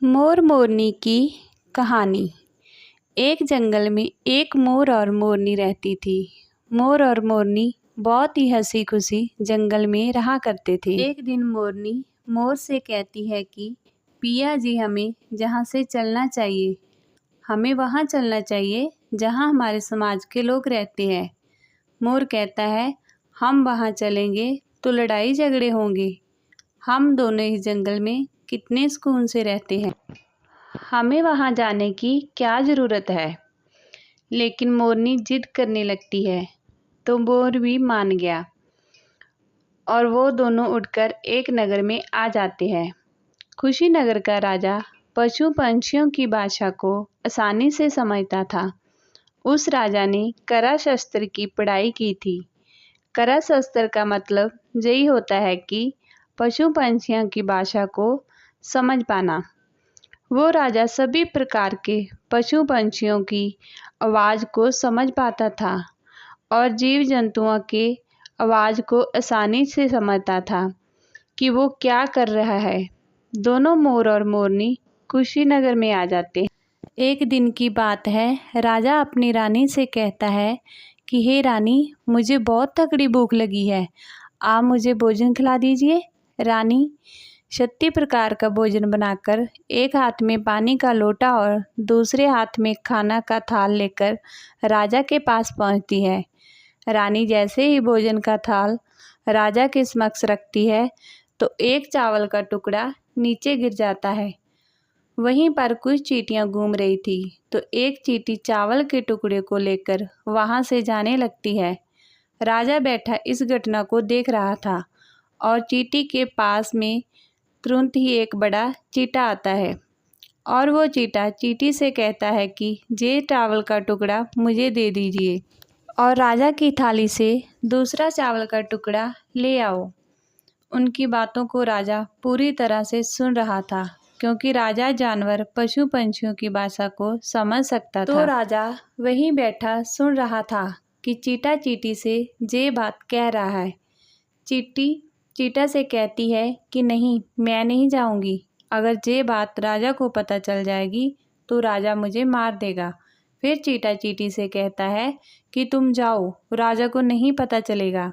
मोर मोरनी की कहानी। एक जंगल में एक मोर और मोरनी रहती थी। मोर और मोरनी बहुत ही हंसी खुशी जंगल में रहा करते थे। एक दिन मोरनी मोर से कहती है कि पिया जी, हमें जहाँ से चलना चाहिए, हमें वहाँ चलना चाहिए जहाँ हमारे समाज के लोग रहते हैं। मोर कहता है, हम वहाँ चलेंगे तो लड़ाई झगड़े होंगे। हम दोनों ही जंगल में कितने सुकून से रहते हैं, हमें वहाँ जाने की क्या ज़रूरत है। लेकिन मोरनी जिद करने लगती है तो मोर भी मान गया और वो दोनों उठकर एक नगर में आ जाते हैं। खुशी नगर का राजा पशु पंछियों की भाषा को आसानी से समझता था। उस राजा ने करा शस्त्र की पढ़ाई की थी। करा शस्त्र का मतलब यही होता है कि पशु पंछियों की भाषा को समझ पाना। वो राजा सभी प्रकार के पशु पंछियों की आवाज़ को समझ पाता था और जीव जंतुओं के आवाज़ को आसानी से समझता था कि वो क्या कर रहा है। दोनों मोर और मोरनी कुशीनगर में आ जाते हैं। एक दिन की बात है, राजा अपनी रानी से कहता है कि हे रानी, मुझे बहुत तगड़ी भूख लगी है, आप मुझे भोजन खिला दीजिए। रानी 36 प्रकार का भोजन बनाकर एक हाथ में पानी का लोटा और दूसरे हाथ में खाना का थाल लेकर राजा के पास पहुंचती है। रानी जैसे ही भोजन का थाल राजा के समक्ष रखती है तो एक चावल का टुकड़ा नीचे गिर जाता है। वहीं पर कुछ चींटियां घूम रही थी तो एक चींटी चावल के टुकड़े को लेकर वहां से जाने लगती है। राजा बैठा इस घटना को देख रहा था और चींटी के पास में तुरंत ही एक बड़ा चींटा आता है और वो चींटा चींटी से कहता है कि ये चावल का टुकड़ा मुझे दे दीजिए और राजा की थाली से दूसरा चावल का टुकड़ा ले आओ। उनकी बातों को राजा पूरी तरह से सुन रहा था क्योंकि राजा जानवर पशु पंछियों की भाषा को समझ सकता था। तो राजा वहीं बैठा सुन रहा था कि चींटा चींटी से ये बात कह रहा है। चींटी चींटा से कहती है कि नहीं, मैं नहीं जाऊंगी। अगर ये बात राजा को पता चल जाएगी तो राजा मुझे मार देगा। फिर चींटा चींटी से कहता है कि तुम जाओ, राजा को नहीं पता चलेगा।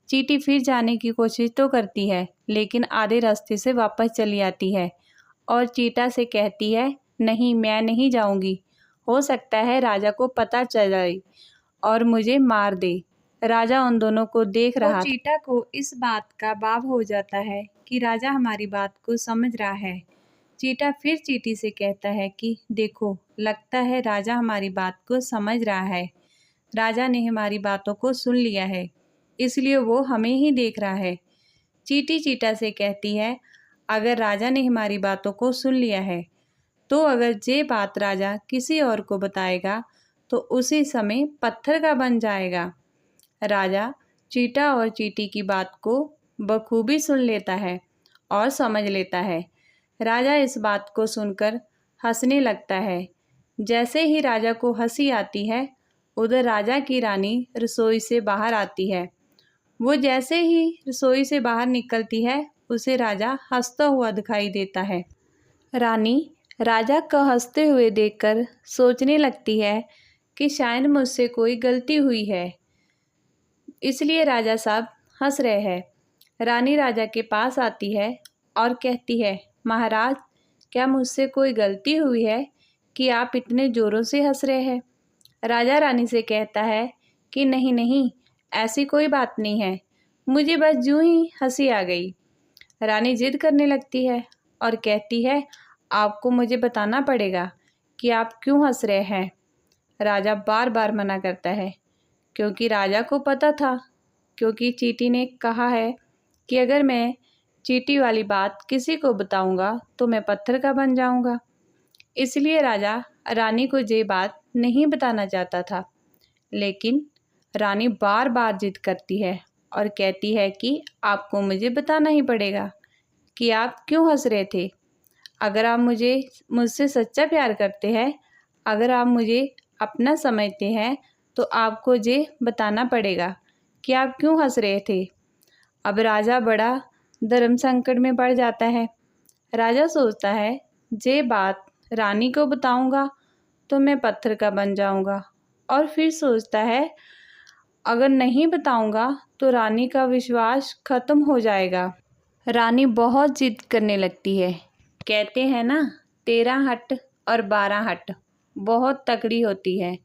चींटी फिर जाने की कोशिश तो करती है लेकिन आधे रास्ते से वापस चली आती है और चींटा से कहती है, नहीं, मैं नहीं जाऊंगी। हो सकता है राजा को पता चल जाए और मुझे मार दे। राजा उन दोनों को देख रहा था। चींटा को इस बात का भाव हो जाता है कि राजा हमारी बात को समझ रहा है। चींटा फिर चींटी से कहता है कि देखो, लगता है राजा हमारी बात को समझ रहा है। राजा ने हमारी बातों को सुन लिया है, इसलिए वो हमें ही देख रहा है। चींटी चींटा से कहती है, अगर राजा ने हमारी बातों को सुन लिया है तो अगर ये बात राजा किसी और को बताएगा तो उसी समय पत्थर का बन जाएगा। राजा चींटा और चींटी की बात को बखूबी सुन लेता है और समझ लेता है। राजा इस बात को सुनकर हंसने लगता है। जैसे ही राजा को हंसी आती है, उधर राजा की रानी रसोई से बाहर आती है। वो जैसे ही रसोई से बाहर निकलती है, उसे राजा हंसता हुआ दिखाई देता है। रानी राजा को हंसते हुए देखकर सोचने लगती है कि शायद मुझसे कोई गलती हुई है, इसलिए राजा साहब हंस रहे हैं। रानी राजा के पास आती है और कहती है, महाराज, क्या मुझसे कोई गलती हुई है कि आप इतने ज़ोरों से हंस रहे हैं? राजा रानी से कहता है कि नहीं नहीं, ऐसी कोई बात नहीं है, मुझे बस यूं ही हंसी आ गई। रानी जिद करने लगती है और कहती है, आपको मुझे बताना पड़ेगा कि आप क्यों हंस रहे हैं। राजा बार बार मना करता है क्योंकि राजा को पता था, क्योंकि चींटी ने कहा है कि अगर मैं चींटी वाली बात किसी को बताऊंगा तो मैं पत्थर का बन जाऊंगा। इसलिए राजा रानी को ये बात नहीं बताना चाहता था। लेकिन रानी बार बार जिद करती है और कहती है कि आपको मुझे बताना ही पड़ेगा कि आप क्यों हंस रहे थे। अगर आप मुझसे सच्चा प्यार करते हैं, अगर आप मुझे अपना समझते हैं तो आपको ये बताना पड़ेगा कि आप क्यों हंस रहे थे। अब राजा बड़ा धर्म संकट में पड़ जाता है। राजा सोचता है जे बात रानी को बताऊंगा तो मैं पत्थर का बन जाऊंगा। और फिर सोचता है अगर नहीं बताऊंगा तो रानी का विश्वास खत्म हो जाएगा। रानी बहुत जिद करने लगती है। कहते हैं ना, 13 हट और 12 हट बहुत तगड़ी होती है।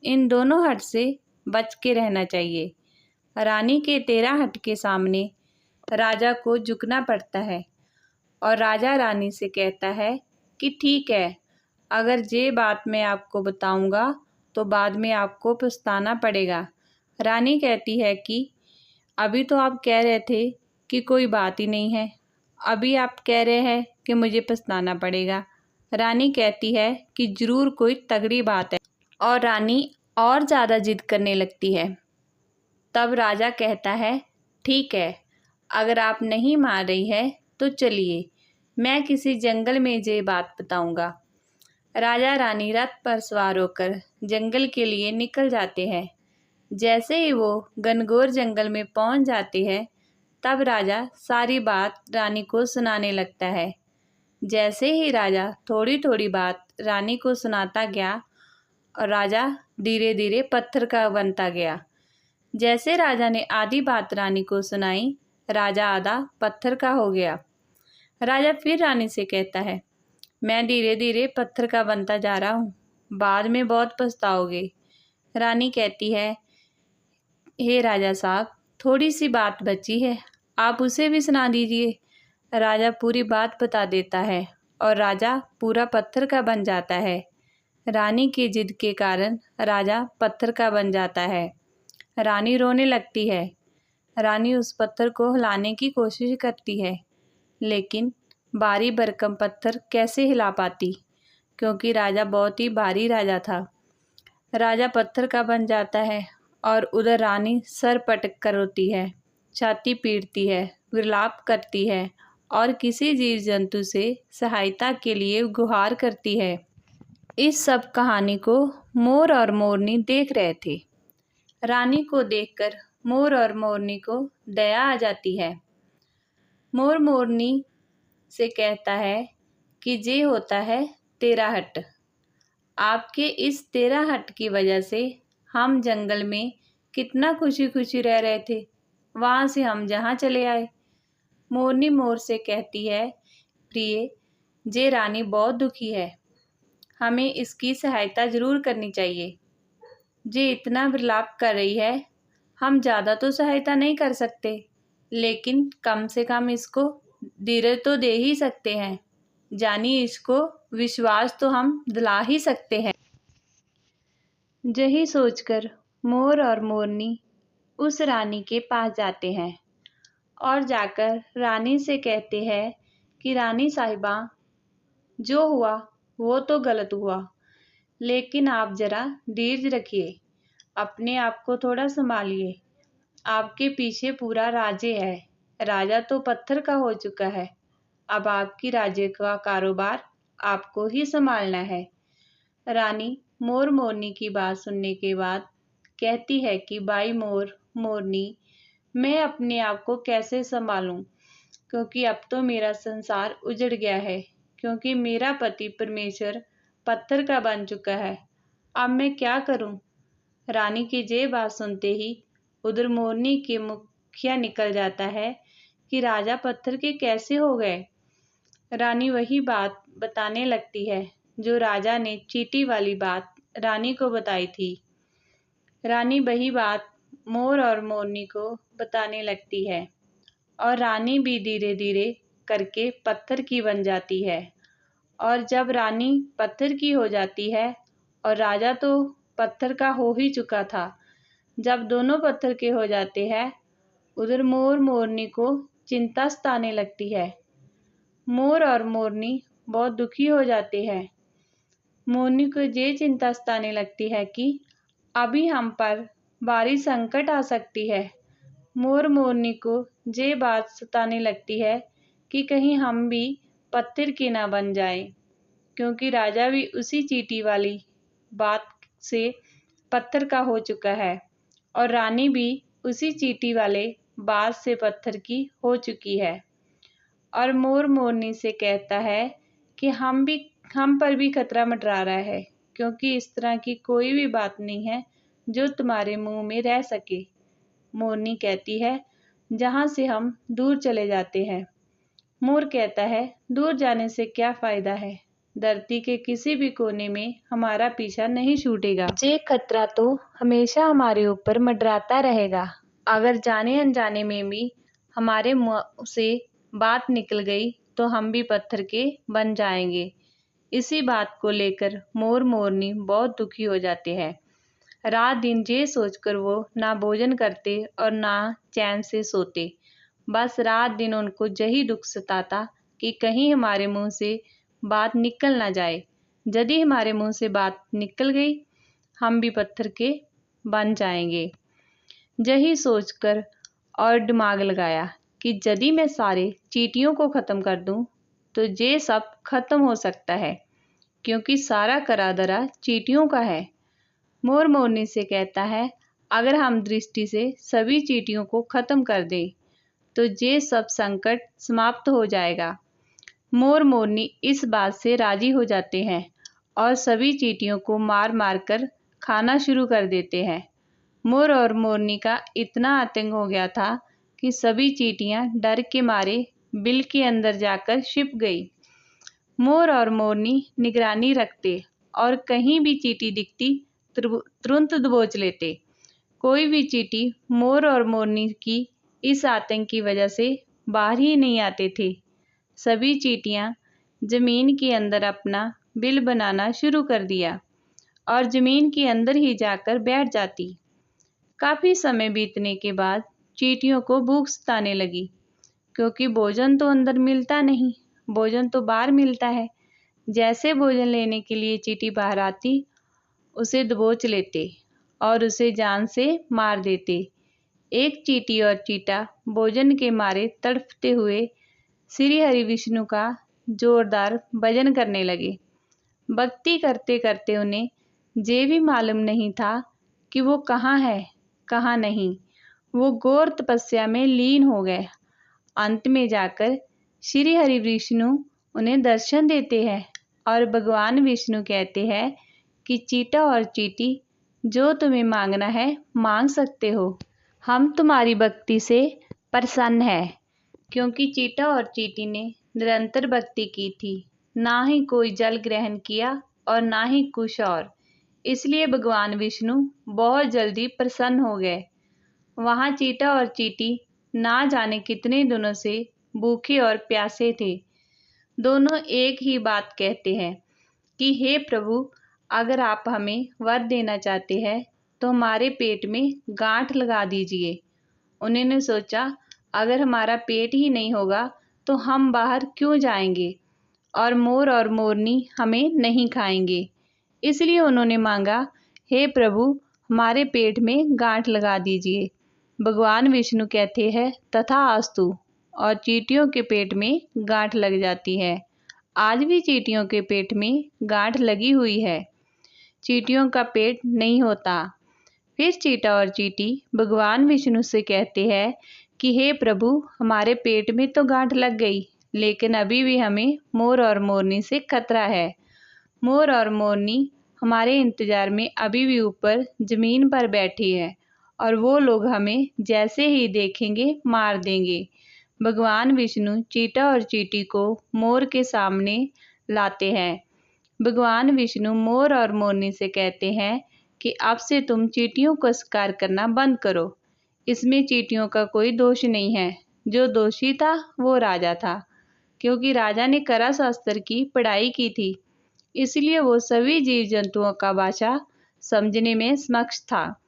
इन दोनों हट से बच के रहना चाहिए। रानी के 13 हट के सामने राजा को झुकना पड़ता है और राजा रानी से कहता है कि ठीक है, अगर ये बात मैं आपको बताऊंगा तो बाद में आपको पछताना पड़ेगा। रानी कहती है कि अभी तो आप कह रहे थे कि कोई बात ही नहीं है, अभी आप कह रहे हैं कि मुझे पछताना पड़ेगा। रानी कहती है कि ज़रूर कोई तगड़ी बात है और रानी और ज़्यादा जिद करने लगती है। तब राजा कहता है ठीक है, अगर आप नहीं मान रही है तो चलिए, मैं किसी जंगल में ये बात बताऊंगा। राजा रानी रथ पर सवार होकर जंगल के लिए निकल जाते हैं। जैसे ही वो घनघोर जंगल में पहुंच जाते हैं तब राजा सारी बात रानी को सुनाने लगता है। जैसे ही राजा थोड़ी थोड़ी बात रानी को सुनाता गया और राजा धीरे धीरे पत्थर का बनता गया। जैसे राजा ने आधी बात रानी को सुनाई, राजा आधा पत्थर का हो गया। राजा फिर रानी से कहता है मैं धीरे धीरे पत्थर का बनता जा रहा हूँ, बाद में बहुत पछताओगे। रानी कहती है हे राजा साहब, थोड़ी सी बात बची है, आप उसे भी सुना दीजिए। राजा पूरी बात बता देता है और राजा पूरा पत्थर का बन जाता है। रानी की जिद के कारण राजा पत्थर का बन जाता है। रानी रोने लगती है। रानी उस पत्थर को हिलाने की कोशिश करती है, लेकिन भारी भरकम पत्थर कैसे हिला पाती, क्योंकि राजा बहुत ही भारी राजा था। राजा पत्थर का बन जाता है और उधर रानी सर पटक कर रोती है, छाती पीटती है, विलाप करती है और किसी जीव जंतु से सहायता के लिए गुहार करती है। इस सब कहानी को मोर और मोरनी देख रहे थे। रानी को देखकर मोर और मोरनी को दया आ जाती है। मोर मोरनी से कहता है कि ये होता है 13 हट। आपके इस 13 हट की वजह से हम जंगल में कितना खुशी खुशी रह रहे थे, वहाँ से हम जहाँ चले आए। मोरनी मोर से कहती है प्रिय, ये रानी बहुत दुखी है, हमें इसकी सहायता ज़रूर करनी चाहिए। ये इतना विलाप कर रही है, हम ज़्यादा तो सहायता नहीं कर सकते, लेकिन कम से कम इसको धीरज तो दे ही सकते हैं, जानी इसको विश्वास तो हम दिला ही सकते हैं। यही सोचकर मोर और मोरनी उस रानी के पास जाते हैं और जाकर रानी से कहते हैं कि रानी साहिबा, जो हुआ वो तो गलत हुआ, लेकिन आप ज़रा धीरज रखिए, अपने आप को थोड़ा संभालिए। आपके पीछे पूरा राज्य है, राजा तो पत्थर का हो चुका है, अब आपकी राज्य का कारोबार आपको ही संभालना है। रानी मोर मोरनी की बात सुनने के बाद कहती है कि भाई मोर मोरनी, मैं अपने आप को कैसे संभालूं, क्योंकि अब तो मेरा संसार उजड़ गया है, क्योंकि मेरा पति परमेश्वर पत्थर का बन चुका है। अब मैं क्या करूं? रानी की ये बात सुनते ही उधर मोरनी के मुखिया निकल जाता है कि राजा पत्थर के कैसे हो गए। रानी वही बात बताने लगती है जो राजा ने चींटी वाली बात रानी को बताई थी। रानी वही बात मोर और मोरनी को बताने लगती है और रानी भी धीरे धीरे करके पत्थर की बन जाती है। और जब रानी पत्थर की हो जाती है और राजा तो पत्थर का हो ही चुका था, जब दोनों पत्थर के हो जाते हैं उधर मोर मोरनी को चिंता सताने लगती है। मोर और मोरनी बहुत दुखी हो जाते हैं। मोरनी को ये चिंता सताने लगती है कि अभी हम पर भारी संकट आ सकती है। मोर मोरनी को ये बात सताने लगती है कि कहीं हम भी पत्थर के ना बन जाएं, क्योंकि राजा भी उसी चींटी वाली बात से पत्थर का हो चुका है और रानी भी उसी चींटी वाले बात से पत्थर की हो चुकी है। और मोर मोरनी से कहता है कि हम पर भी खतरा मंडरा रहा है, क्योंकि इस तरह की कोई भी बात नहीं है जो तुम्हारे मुंह में रह सके। मोरनी कहती है, जहाँ से हम दूर चले जाते हैं। मोर कहता है, दूर जाने से क्या फायदा है, धरती के किसी भी कोने में हमारा पीछा नहीं छूटेगा। ये खतरा तो हमेशा हमारे ऊपर मंडराता रहेगा। अगर जाने अनजाने में भी हमारे मुंह से बात निकल गई तो हम भी पत्थर के बन जाएंगे। इसी बात को लेकर मोर मोरनी बहुत दुखी हो जाते हैं। रात दिन ये सोचकर वो ना भोजन करते और ना चैन से सोते। बस रात दिन उनको यही दुख सताता कि कहीं हमारे मुंह से बात निकल ना जाए। यदि हमारे मुंह से बात निकल गई, हम भी पत्थर के बन जाएंगे। यही सोचकर और दिमाग लगाया कि यदि मैं सारे चींटियों को ख़त्म कर दूं, तो ये सब खत्म हो सकता है, क्योंकि सारा करा धरा चींटियों का है। मोर मोरनी से कहता है, अगर हम दृष्टि से सभी चींटियों को खत्म कर दें, तो ये सब संकट समाप्त हो जाएगा। मोर मोरनी इस बात से राजी हो जाते हैं और सभी चींटियों को मार मार कर खाना शुरू कर देते हैं। मोर और मोरनी का इतना आतंक हो गया था कि सभी चींटियां डर के मारे बिल के अंदर जाकर छिप गई। मोर और मोरनी निगरानी रखते और कहीं भी चींटी दिखती तुरंत दबोच लेते। कोई भी चींटी मोर और मोरनी की इस आतंक की वजह से बाहर ही नहीं आते थे। सभी चींटियां जमीन के अंदर अपना बिल बनाना शुरू कर दिया और जमीन के अंदर ही जाकर बैठ जाती। काफी समय बीतने के बाद चींटियों को भूख सताने लगी, क्योंकि भोजन तो अंदर मिलता नहीं, भोजन तो बाहर मिलता है। जैसे भोजन लेने के लिए चींटी बाहर आती, उसे दबोच लेते और उसे जान से मार देते। एक चींटी और चीटा भोजन के मारे तड़पते हुए श्री हरि विष्णु का जोरदार भजन करने लगे। भक्ति करते करते उन्हें ये भी मालूम नहीं था कि वो कहाँ है, कहाँ नहीं। वो घोर तपस्या में लीन हो गए। अंत में जाकर श्री हरि विष्णु उन्हें दर्शन देते हैं और भगवान विष्णु कहते हैं कि चीटा और चीटी, जो तुम्हें मांगना है मांग सकते हो। हम तुम्हारी भक्ति से प्रसन्न है, क्योंकि चीटा और चीटी ने निरंतर भक्ति की थी, ना ही कोई जल ग्रहण किया और ना ही कुछ और। इसलिए भगवान विष्णु बहुत जल्दी प्रसन्न हो गए। वहाँ चीटा और चीटी ना जाने कितने दिनों से भूखे और प्यासे थे। दोनों एक ही बात कहते हैं कि हे प्रभु, अगर आप हमें वर देना चाहते हैं तो हमारे पेट में गांठ लगा दीजिए। उन्होंने सोचा, अगर हमारा पेट ही नहीं होगा तो हम बाहर क्यों जाएंगे और मोर मोरनी हमें नहीं खाएंगे। इसलिए उन्होंने मांगा, हे प्रभु, हमारे पेट में गांठ लगा दीजिए। भगवान विष्णु कहते हैं, तथास्तु, और चींटियों के पेट में गांठ लग जाती है। आज भी चींटियों के पेट में गांठ लगी हुई है। चींटियों का पेट नहीं होता। फिर चीटा और चीटी भगवान विष्णु से कहते हैं कि हे प्रभु, हमारे पेट में तो गांठ लग गई, लेकिन अभी भी हमें मोर और मोरनी से खतरा है। मोर और मोरनी हमारे इंतजार में अभी भी ऊपर जमीन पर बैठी है और वो लोग हमें जैसे ही देखेंगे मार देंगे। भगवान विष्णु चीटा और चीटी को मोर के सामने लाते हैं। भगवान विष्णु मोर और मोरनी से कहते हैं कि अब से तुम चींटियों को शिकार करना बंद करो। इसमें चींटियों का कोई दोष नहीं है। जो दोषी था वो राजा था, क्योंकि राजा ने कला शास्त्र की पढ़ाई की थी, इसलिए वो सभी जीव जंतुओं का भाषा समझने में समक्ष था।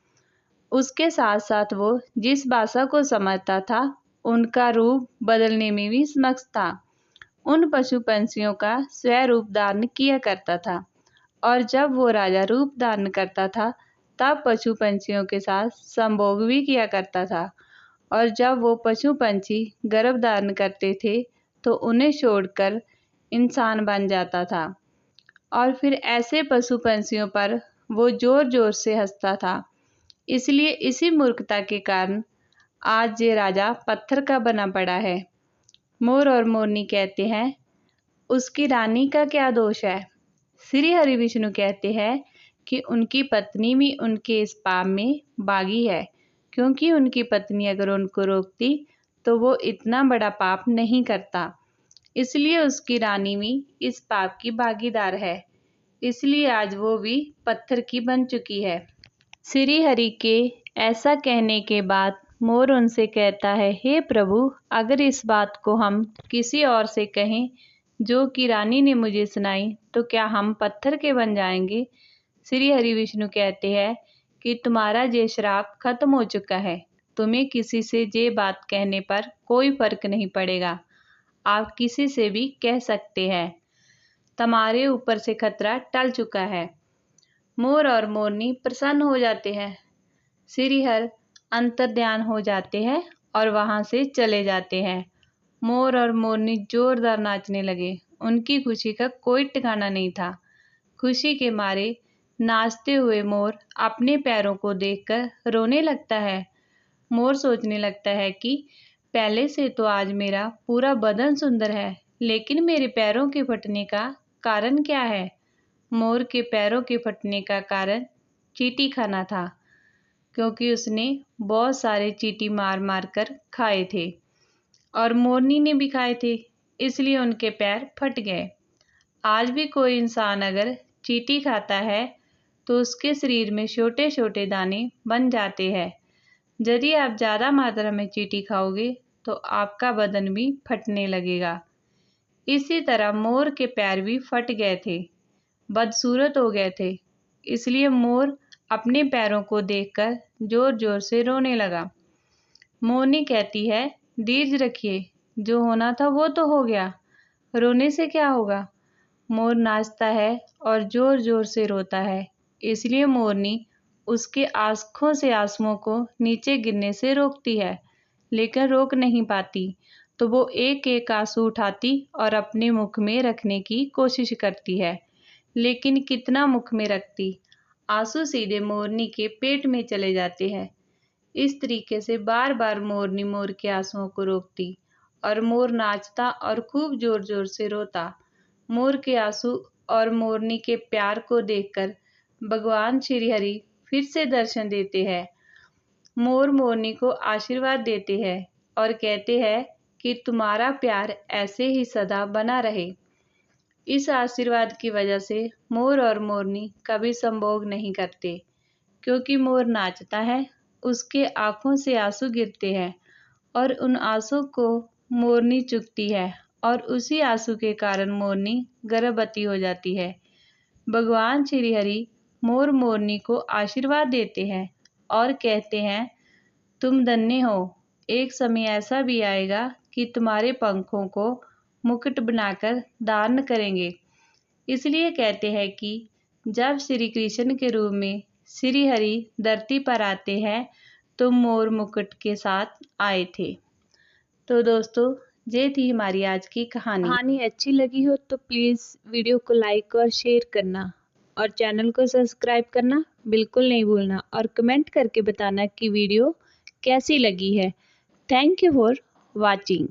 उसके साथ साथ वो जिस भाषा को समझता था, उनका रूप बदलने में भी समक्ष था। उन पशु पंछियों का स्वरूप धारण किया करता था, और जब वो राजा रूप धारण करता था तब पशु पंछियों के साथ संभोग भी किया करता था। और जब वो पशु पंछी गर्भ धारण करते थे तो उन्हें छोड़कर इंसान बन जाता था, और फिर ऐसे पशु पंछियों पर वो जोर जोर से हंसता था। इसलिए इसी मूर्खता के कारण आज ये राजा पत्थर का बना पड़ा है। मोर और मोरनी कहते हैं, उसकी रानी का क्या दोष है? श्री हरि विष्णु कहते हैं कि उनकी पत्नी भी उनके इस पाप में बागी है, क्योंकि उनकी पत्नी अगर उनको रोकती तो वो इतना बड़ा पाप नहीं करता। इसलिए उसकी रानी भी इस पाप की भागीदार है, इसलिए आज वो भी पत्थर की बन चुकी है। श्री हरि के ऐसा कहने के बाद मोर उनसे कहता है, हे प्रभु, अगर इस बात को हम किसी और से कहें जो कि रानी ने मुझे सुनाई, तो क्या हम पत्थर के बन जाएंगे? श्री हरि विष्णु कहते हैं कि तुम्हारा ये श्राप खत्म हो चुका है, तुम्हें किसी से ये बात कहने पर कोई फर्क नहीं पड़ेगा, आप किसी से भी कह सकते हैं, तुम्हारे ऊपर से खतरा टल चुका है। मोर और मोरनी प्रसन्न हो जाते हैं। श्री हरि अंतर्ध्यान हो जाते हैं और वहां से चले जाते हैं। मोर और मोरनी जोरदार नाचने लगे। उनकी खुशी का कोई ठिकाना नहीं था। खुशी के मारे नाचते हुए मोर अपने पैरों को देखकर रोने लगता है। मोर सोचने लगता है कि पहले से तो आज मेरा पूरा बदन सुंदर है, लेकिन मेरे पैरों के फटने का कारण क्या है? मोर के पैरों के फटने का कारण चींटी खाना था, क्योंकि उसने बहुत सारे चींटी मार मार कर खाए थे और मोरनी ने भी खाए थे, इसलिए उनके पैर फट गए। आज भी कोई इंसान अगर चींटी खाता है तो उसके शरीर में छोटे छोटे दाने बन जाते हैं। यदि आप ज़्यादा मात्रा में चींटी खाओगे तो आपका बदन भी फटने लगेगा। इसी तरह मोर के पैर भी फट गए थे, बदसूरत हो गए थे, इसलिए मोर अपने पैरों को देखकर जोर जोर से रोने लगा। मोरनी कहती है, धीरज रखिए, जो होना था वो तो हो गया, रोने से क्या होगा? मोर नाचता है और जोर जोर से रोता है, इसलिए मोरनी उसके आँखों से आंसुओं को नीचे गिरने से रोकती है, लेकिन रोक नहीं पाती, तो वो एक एक आंसू उठाती और अपने मुख में रखने की कोशिश करती है, लेकिन कितना मुख में रखती, आंसू सीधे मोरनी के पेट में चले जाते हैं। इस तरीके से बार बार मोरनी मोर के आंसुओं को रोकती और मोर नाचता और खूब जोर जोर से रोता। मोर के आंसू और मोरनी के प्यार को देखकर भगवान श्री हरि फिर से दर्शन देते हैं। मोर मोरनी को आशीर्वाद देते हैं और कहते हैं कि तुम्हारा प्यार ऐसे ही सदा बना रहे। इस आशीर्वाद की वजह से मोर और मोरनी कभी संभोग नहीं करते, क्योंकि मोर नाचता है, उसके आँखों से आंसू गिरते हैं और उन आंसू को मोरनी चुगती है और उसी आंसू के कारण मोरनी गर्भवती हो जाती है। भगवान श्री हरि मोर मोरनी को आशीर्वाद देते हैं और कहते हैं, तुम धन्य हो, एक समय ऐसा भी आएगा कि तुम्हारे पंखों को मुकुट बनाकर धारण करेंगे। इसलिए कहते हैं कि जब श्री कृष्ण के रूप में श्री हरि धरती पर आते हैं तो मोर मुकुट के साथ आए थे। तो दोस्तों, ये थी हमारी आज की कहानी अच्छी लगी हो तो प्लीज़ वीडियो को लाइक और शेयर करना और चैनल को सब्सक्राइब करना बिल्कुल नहीं भूलना और कमेंट करके बताना कि वीडियो कैसी लगी है। Thank you for watching.